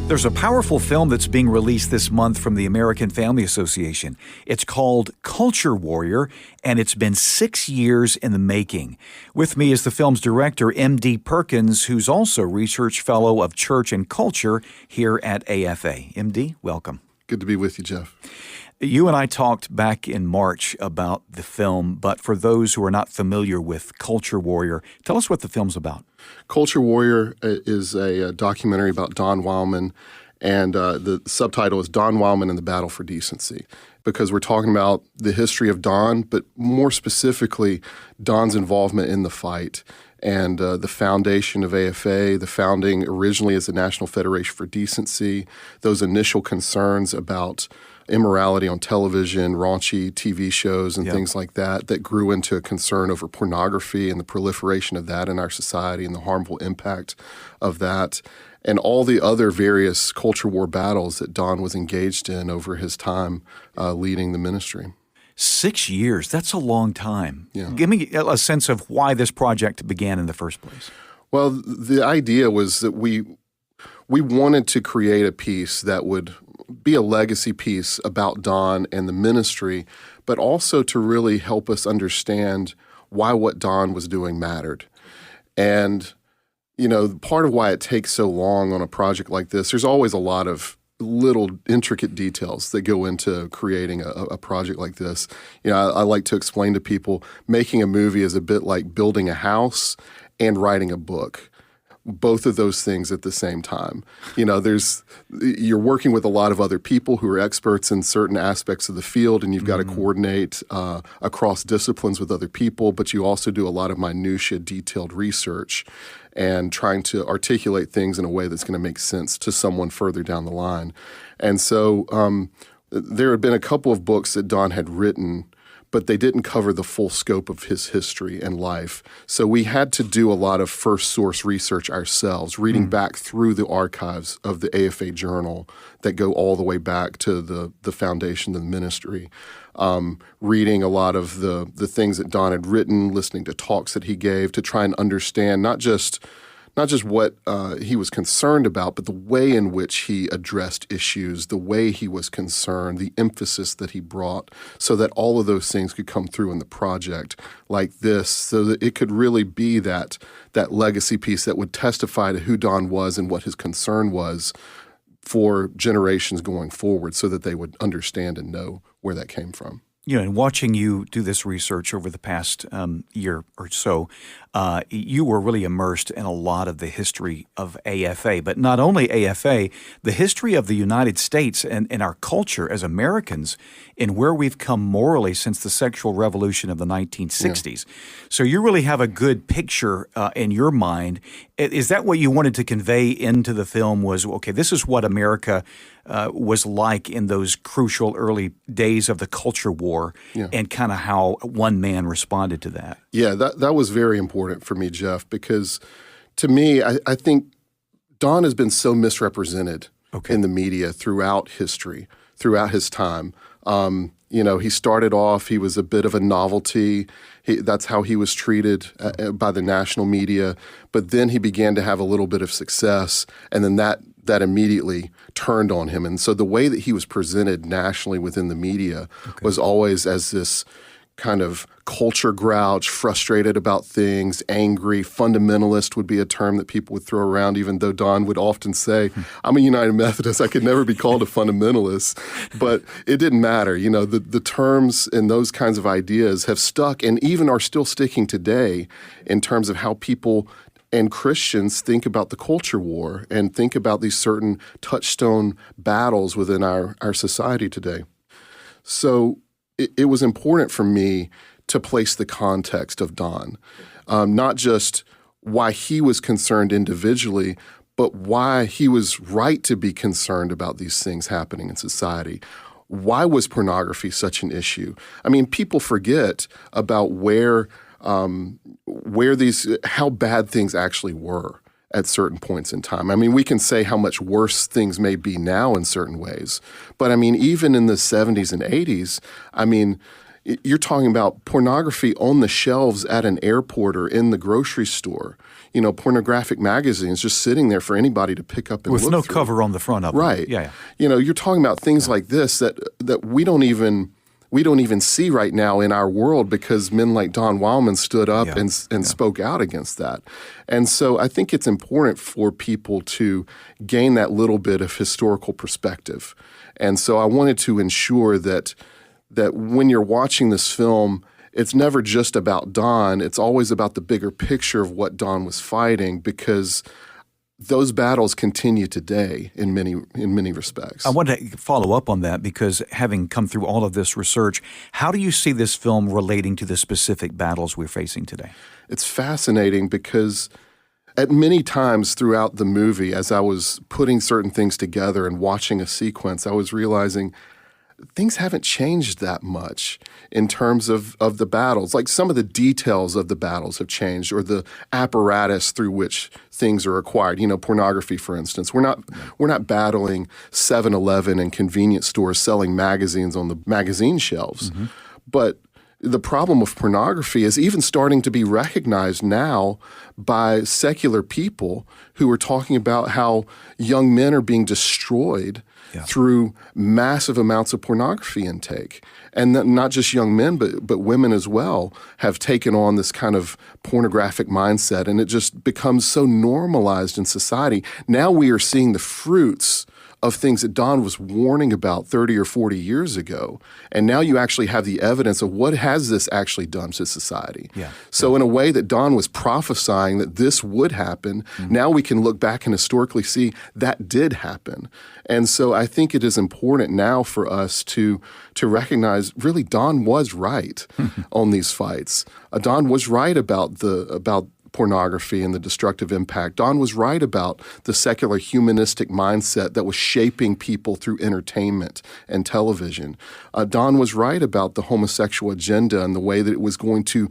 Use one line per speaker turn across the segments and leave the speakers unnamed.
There's a powerful film that's being released this month from the American Family Association. It's called Culture Warrior, and it's been 6 years in the making. With me is the film's director, M.D. Perkins, who's also Research Fellow of Church and Culture here at AFA. M.D., welcome.
Good to be with you, Jeff.
You and I talked back in March about the film, but for those who are not familiar with Culture Warrior, tell us what the film's about.
Culture Warrior is a documentary about Don Wildmon, and the subtitle is Don Wildmon and the Battle for Decency, because we're talking about the history of Don, but more specifically, Don's involvement in the fight and the foundation of AFA, the founding originally as the National Federation for Decency, those initial concerns about immorality on television, raunchy TV shows and things like that grew into a concern over pornography and the proliferation of that in our society and the harmful impact of that, and all the other various culture war battles that Don was engaged in over his time leading the ministry.
6 years, that's a long time.
Yeah.
Give me a sense of why this project began in the first place.
Well, the idea was that we wanted to create a piece that would be a legacy piece about Don and the ministry, but also to really help us understand why what Don was doing mattered. And, you know, part of why it takes so long on a project like this, there's always a lot of little intricate details that go into creating a project like this. You know, I like to explain to people making a movie is a bit like building a house and writing a book. Both of those things at the same time. You know, you're working with a lot of other people who are experts in certain aspects of the field, and you've got to coordinate across disciplines with other people, but you also do a lot of minutiae, detailed research and trying to articulate things in a way that's going to make sense to someone further down the line. And so there had been a couple of books that Don had written, but they didn't cover the full scope of his history and life. So we had to do a lot of first source research ourselves, reading back through the archives of the AFA Journal that go all the way back to the foundation of the ministry, reading a lot of the things that Don had written, listening to talks that he gave to try and understand not just what he was concerned about, but the way in which he addressed issues, the way he was concerned, the emphasis that he brought, so that all of those things could come through in the project like this, so that it could really be that legacy piece that would testify to who Don was and what his concern was for generations going forward, so that they would understand and know where that came from.
You know, and watching you do this research over the past year or so, you were really immersed in a lot of the history of AFA, but not only AFA, the history of the United States and our culture as Americans and where we've come morally since the sexual revolution of the 1960s. Yeah. So you really have a good picture in your mind. Is that what you wanted to convey into the film was, okay, this is what America was like in those crucial early days of the culture war, and kind of how one man responded to that?
Yeah, that was very important for me, Jeff, because to me, I think Don has been so misrepresented in the media throughout history, throughout his time. You know, he started off, he was a bit of a novelty. That's how he was treated by the national media. But then he began to have a little bit of success, and then that immediately turned on him. And so the way that he was presented nationally within the media was always as this kind of culture grouch, frustrated about things, angry, fundamentalist would be a term that people would throw around, even though Don would often say, I'm a United Methodist, I could never be called a fundamentalist. But it didn't matter. You know, the terms and those kinds of ideas have stuck and even are still sticking today in terms of how people and Christians think about the culture war and think about these certain touchstone battles within our society today. So it was important for me to place the context of Don, not just why he was concerned individually, but why he was right to be concerned about these things happening in society. Why was pornography such an issue? I mean, people forget about how bad things actually were at certain points in time. I mean, we can say how much worse things may be now in certain ways, but I mean, even in the 70s and 80s, I mean, you're talking about pornography on the shelves at an airport or in the grocery store. pornographic magazines just sitting there for anybody to pick up and
with
look
no
through.
cover on the front of them.
Right.
Yeah.
You're talking about things like this that we don't even see right now in our world because men like Don Wildmon stood up and spoke out against that. And so I think it's important for people to gain that little bit of historical perspective. And so I wanted to ensure that when you're watching this film, it's never just about Don. It's always about the bigger picture of what Don was fighting, because those battles continue today in many respects.
I want to follow up on that, because having come through all of this research, how do you see this film relating to the specific battles we're facing today?
It's fascinating because at many times throughout the movie, as I was putting certain things together and watching a sequence, I was realizing things haven't changed that much in terms of the battles. Like, some of the details of the battles have changed, or the apparatus through which things are acquired. Pornography, for instance. We're not battling 7-Eleven and convenience stores selling magazines on the magazine shelves. Mm-hmm. But the problem with pornography is even starting to be recognized now by secular people who are talking about how young men are being destroyed through massive amounts of pornography intake. And not just young men, but women as well have taken on this kind of pornographic mindset, and it just becomes so normalized in society. Now we are seeing the fruits of things that Don was warning about 30 or 40 years ago. And now you actually have the evidence of what has this actually done to society. So in a way that Don was prophesying that this would happen, now we can look back and historically see that did happen. And so I think it is important now for us to recognize, really, Don was right on these fights. Don was right about pornography and the destructive impact. Don was right about the secular humanistic mindset that was shaping people through entertainment and television. Don was right about the homosexual agenda and the way that it was going to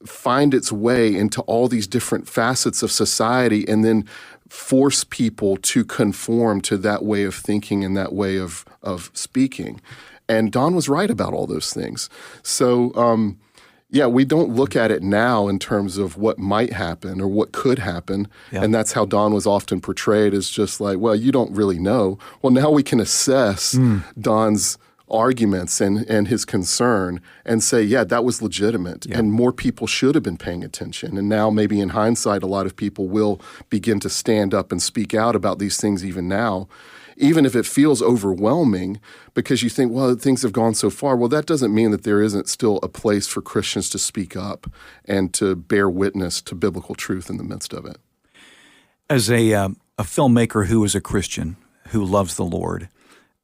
find its way into all these different facets of society and then force people to conform to that way of thinking and that way of speaking. And Don was right about all those things. So, we don't look at it now in terms of what might happen or what could happen. And that's how Don was often portrayed, as just like, well, you don't really know. Well, now we can assess Don's arguments and his concern and say, that was legitimate. And more people should have been paying attention. And now maybe in hindsight, a lot of people will begin to stand up and speak out about these things even now. Even if it feels overwhelming, because you think, well, things have gone so far. Well, that doesn't mean that there isn't still a place for Christians to speak up and to bear witness to biblical truth in the midst of it.
As a filmmaker who is a Christian, who loves the Lord,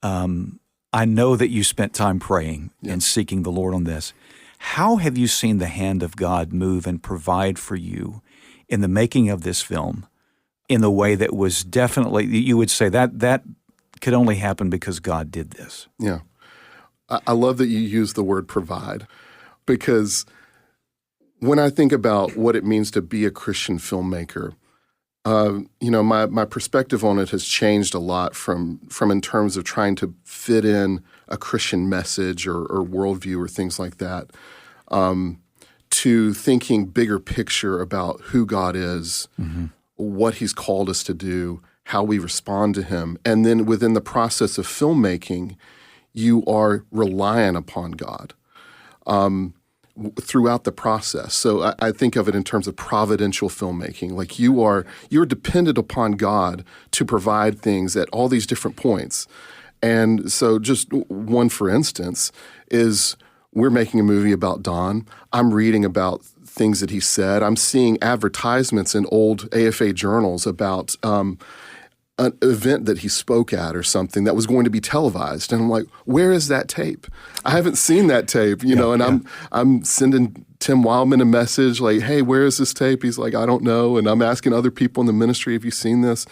I know that you spent time praying and seeking the Lord on this. How have you seen the hand of God move and provide for you in the making of this film in the way that was definitely, you would say that could only happen because God did this?
Yeah. I love that you use the word provide, because when I think about what it means to be a Christian filmmaker, my perspective on it has changed a lot from in terms of trying to fit in a Christian message or worldview or things like that, to thinking bigger picture about who God is, what he's called us to do, how we respond to him. And then within the process of filmmaking, you are reliant upon God throughout the process. So I think of it in terms of providential filmmaking. Like you're dependent upon God to provide things at all these different points. And so just one, for instance, is we're making a movie about Don. I'm reading about things that he said. I'm seeing advertisements in old AFA journals about an event that he spoke at or something that was going to be televised. And I'm like, where is that tape? I haven't seen that tape, I'm sending Tim Wildmon a message like, hey, where is this tape? He's like, I don't know. And I'm asking other people in the ministry, have you seen this?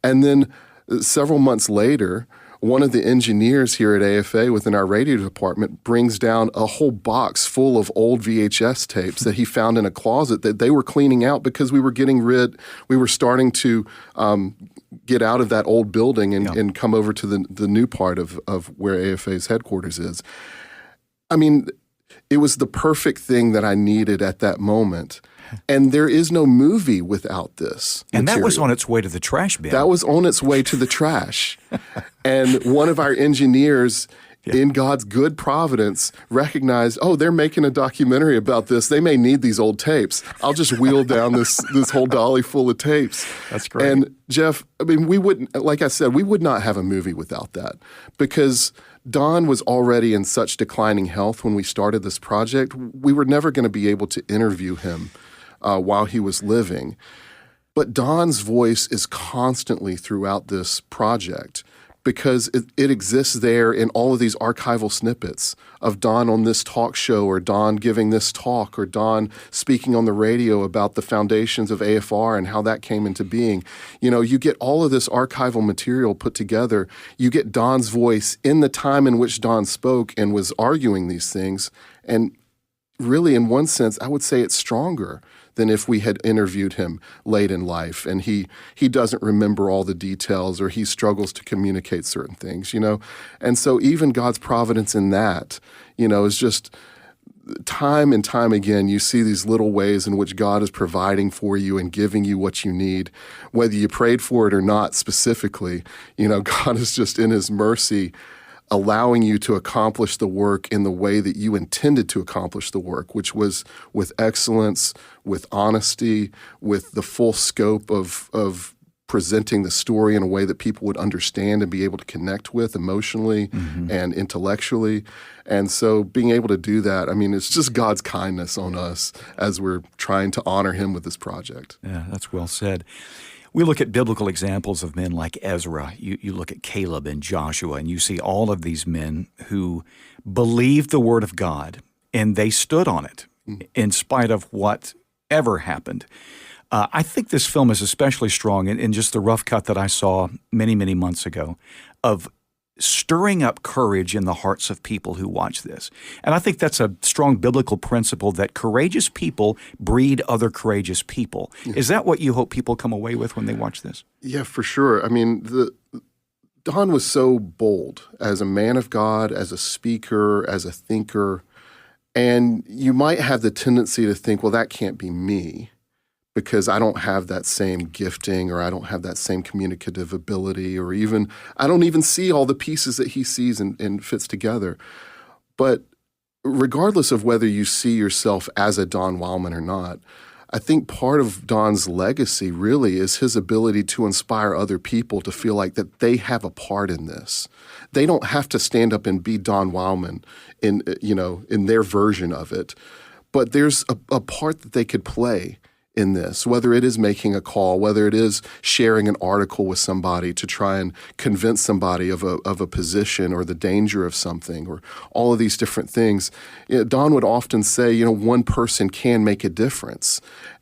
And then several months later, one of the engineers here at AFA within our radio department brings down a whole box full of old VHS tapes that he found in a closet that they were cleaning out because we were starting to get out of that old building and come over to the new part of where AFA's headquarters is. I mean, it was the perfect thing that I needed at that moment. And there is no movie without this
And that was
material.
on its way to the trash bin.
That was on its way to the trash. And one of our engineers, in God's good providence, recognized, oh, they're making a documentary about this. They may need these old tapes. I'll just wheel down this whole dolly full of tapes.
That's great.
And Jeff, I mean, we wouldn't, like I said, we would not have a movie without that, because Don was already in such declining health when we started this project. We were never going to be able to interview him while he was living. But Don's voice is constantly throughout this project, because it exists there in all of these archival snippets of Don on this talk show, or Don giving this talk, or Don speaking on the radio about the foundations of AFR and how that came into being. You know, you get all of this archival material put together. You get Don's voice in the time in which Don spoke and was arguing these things. And really, in one sense, I would say it's stronger than if we had interviewed him late in life and he doesn't remember all the details, or he struggles to communicate certain things, you know? And so even God's providence in that, you know, is just time and time again, you see these little ways in which God is providing for you and giving you what you need, whether you prayed for it or not specifically. You know, God is just in his mercy allowing you to accomplish the work in the way that you intended to accomplish the work, which was with excellence, with honesty, with the full scope of presenting the story in a way that people would understand and be able to connect with emotionally and intellectually. And so being able to do that, I mean, it's just God's kindness on us as we're trying to honor him with this project.
Yeah, that's well said. We look at biblical examples of men like Ezra. You look at Caleb and Joshua, and you see all of these men who believed the word of God, and they stood on it in spite of whatever happened. I think this film is especially strong in just the rough cut that I saw many, many months ago of stirring up courage in the hearts of people who watch this. And I think that's a strong biblical principle that courageous people breed other courageous people. Yeah. Is that what you hope people come away with when they watch this?
Yeah, for sure. I mean, Don was so bold as a man of God, as a speaker, as a thinker. And you might have the tendency to think, well, that can't be me, because I don't have that same gifting, or I don't have that same communicative ability, or even I don't even see all the pieces that he sees and fits together. But regardless of whether you see yourself as a Don Wildmon or not, I think part of Don's legacy really is his ability to inspire other people to feel like that they have a part in this. They don't have to stand up and be Don Wildmon in their version of it, but there's a part that they could play in this, whether it is making a call, whether it is sharing an article with somebody to try and convince somebody of a position or the danger of something, or all of these different things. Don would often say, one person can make a difference.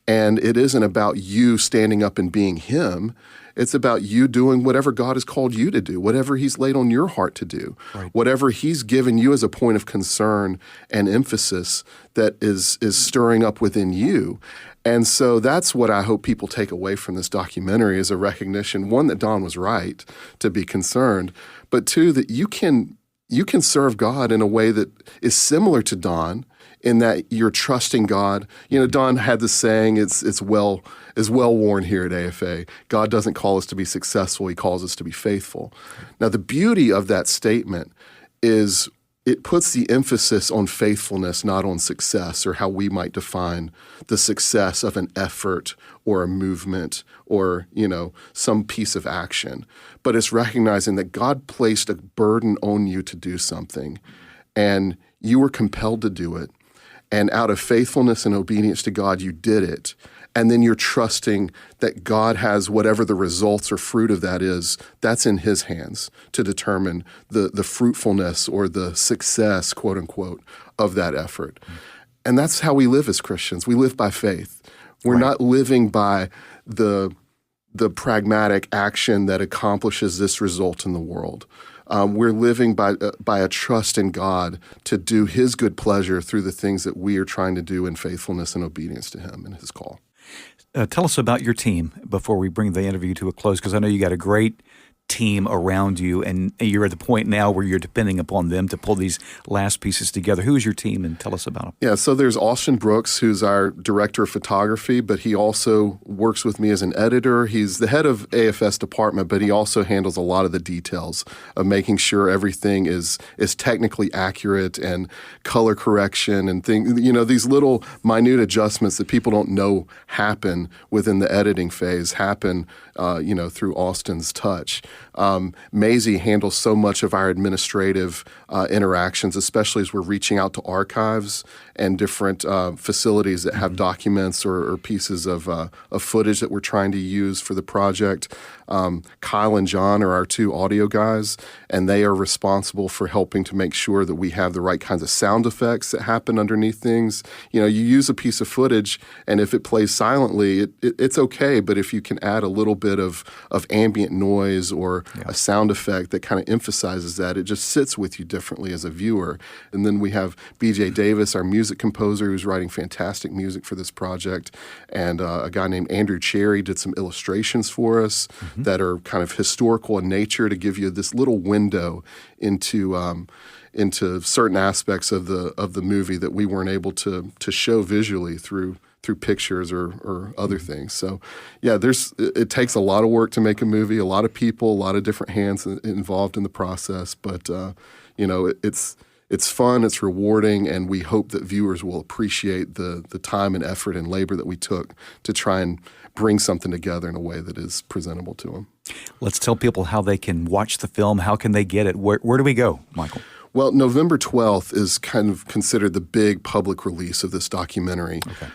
And it isn't about you standing up and being him. It's about you doing whatever God has called you to do, whatever he's laid on your heart to do, right. Whatever he's given you as a point of concern and emphasis that is stirring up within you. And so that's what I hope people take away from this documentary, is a recognition, one, that Don was right to be concerned, but two, that you can serve God in a way that is similar to Don, in that you're trusting God. Don had this saying, it's well worn here at AFA. God doesn't call us to be successful, he calls us to be faithful. Now, the beauty of that statement is it puts the emphasis on faithfulness, not on success, or how we might define the success of an effort or a movement or, some piece of action. But it's recognizing that God placed a burden on you to do something, and you were compelled to do it. And out of faithfulness and obedience to God, you did it. And then you're trusting that God has whatever the results or fruit of that is, that's in his hands to determine the fruitfulness or the success, quote unquote, of that effort. And that's how we live as Christians. We live by faith. We're not living by the pragmatic action that accomplishes this result in the world. We're living by a trust in God to do his good pleasure through the things that we are trying to do in faithfulness and obedience to him and his call.
Tell us about your team before we bring the interview to a close, because I know you got a great team around you, and you're at the point now where you're depending upon them to pull these last pieces together. Who is your team, and tell us about them?
Yeah, so there's Austin Brooks, who's our director of photography, but he also works with me as an editor. He's the head of AFS department, but he also handles a lot of the details of making sure everything is technically accurate and color correction and things, these little minute adjustments that people don't know happen within the editing phase happen, through Austin's touch. Maisie handles so much of our administrative interactions, especially as we're reaching out to archives and different facilities that have documents or pieces of footage that we're trying to use for the project. Kyle and John are our two audio guys, and they are responsible for helping to make sure that we have the right kinds of sound effects that happen underneath things. You use a piece of footage, and if it plays silently, it's okay, but if you can add a little bit of ambient noise or a sound effect that kind of emphasizes that, it just sits with you differently as a viewer. And then we have BJ Davis, our music composer, who's writing fantastic music for this project, and a guy named Andrew Cherry did some illustrations for us that are kind of historical in nature to give you this little window into certain aspects of the movie that we weren't able to show visually through pictures or other things. So, yeah, it takes a lot of work to make a movie, a lot of people, a lot of different hands involved in the process. But it's fun, it's rewarding, and we hope that viewers will appreciate the time and effort and labor that we took to try and bring something together in a way that is presentable to them.
Let's tell people how they can watch the film. How can they get it? Where do we go, Michael?
Well, November 12th is kind of considered the big public release of this documentary. Okay.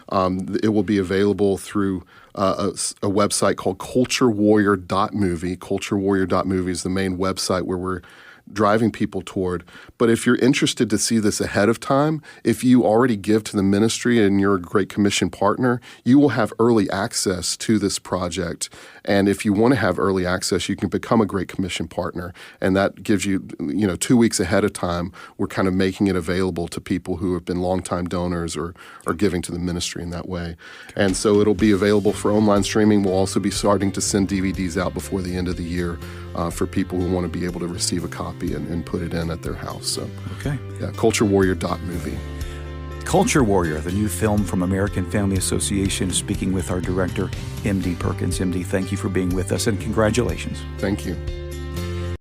It will be available through a website called culturewarrior.movie. Culturewarrior.movie is the main website where we're driving people toward. But if you're interested to see this ahead of time, if you already give to the ministry and you're a Great Commission partner, you will have early access to this project. And if you want to have early access, you can become a Great Commission partner. And that gives you, 2 weeks ahead of time, we're kind of making it available to people who have been longtime donors or giving to the ministry in that way. Okay. And so it'll be available for online streaming. We'll also be starting to send DVDs out before the end of the year for people who want to be able to receive a copy and put it in at their house. So,
okay.
Yeah, culturewarrior.movie.
Culture Warrior, the new film from American Family Association, speaking with our director, M.D. Perkins. M.D., thank you for being with us, and congratulations.
Thank you.